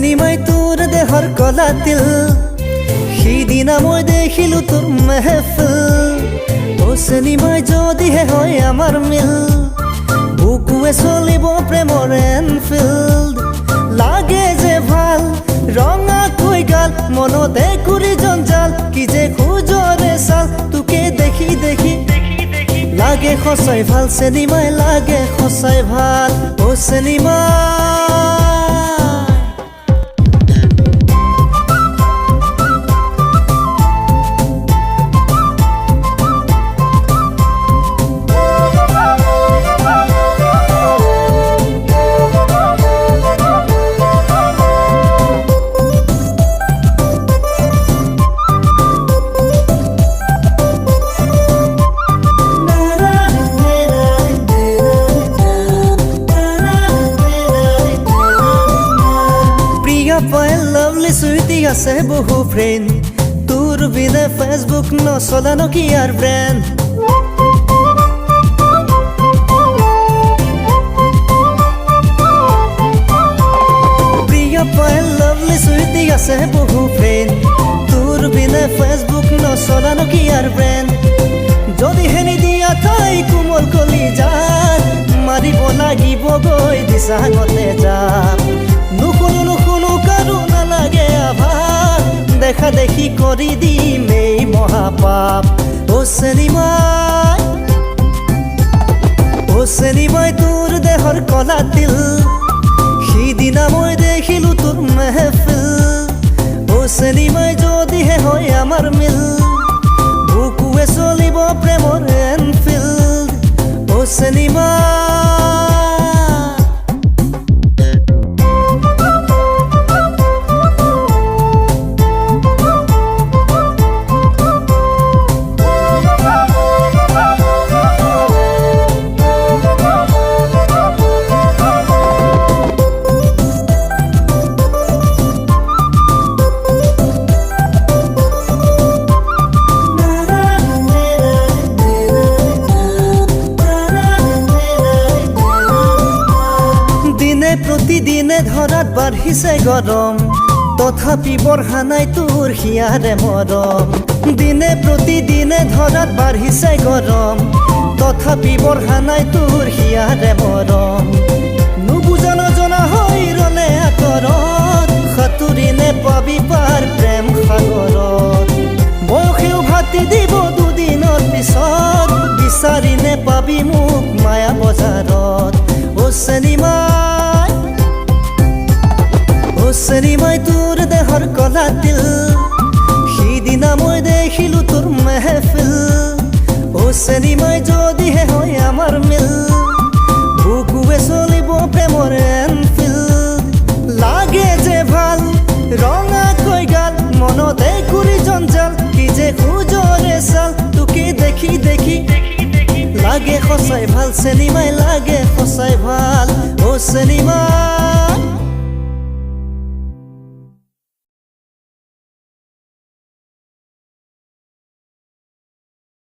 চিনেমাই তোৰ দেহৰ কলাতিল সিদিনা মই দেখিলো তোৰ মেহফিল ও চিনেমাই যদিহে হয় আমাৰ মিল বুকুৱে চলিব প্ৰেমৰ এনফিল্ড লাগে যে ভাল ৰঙাকৈ গাল মনতে কৰি জঞ্জাল কি যে খুজৰে চাল তোকে দেখি দেখি লাগে সঁচাই ভাল চিনেমাই লাগে সঁচাই ভাল ও চিনেমা পাই লাভলি সুইটি আছে বহু ফ্রেন্ড তোর বিনে ফেসবুক নচলানো কি আর ব্রেন্ড প্রিয়া পাই লাভলি সুইটি আছে বহু ফ্রেন্ড তোর বিনে ফেসবুক নচলানো কি আর ব্রেন্ড যদি হেনি দিয়া তাই কোমল কলি যাত মারিব লাগিব গৈ দিশাঙতে যাম নুশুনো নুশুনো কাৰো নালাগে আভাস দেখা দেখি কৰি দিম এই মহাপাপ ও চিনেমাই তোৰ দেহৰ কলাতিল সিদিনা মই দেখিলো তোৰ মেহফিল ও চিনেমাই যদিহে হয় আমাৰ মিল বুকুৱে চলিব প্ৰেমৰ এনফিল্ড ও চিনেমা প্ৰতিদিনে ধৰাত বাঢ়িছে গৰম তথাপি বঢ়া নাই তোৰ হিয়াৰে মৰম দিনে প্ৰতিদিনে ধৰাত বাঢ়িছে গৰম তথাপি বঢ়া নাই তোৰ হিয়াৰে মৰম নুবুজা নজনা হৈ ৰলে আঁতৰত সাঁতুৰি নেপাবি পাৰ প্ৰেম সাগৰত বয়সেও ভাতি দিব দুদিনৰ পিছত বিচাৰি নেপাবি মোক মায়া বজাৰত ও চিনেমাই তোৰ দেহৰ কলাতিল সিদিনা মই দেখিলো তোৰ মেহফিল ও চিনেমাই যদিহে হয় আমাৰ মিল বুকুৱে চলিব প্ৰেমৰ এনফিল্ড লাগে যে ভাল ৰঙাকৈ গাল মনতে কৰি জঞ্জাল কি যে খুজৰে চাল তোকে দেখি দেখি লাগে সঁচাই ভাল চিনেমাই লাগে সঁচাই ভাল ও চিনেমা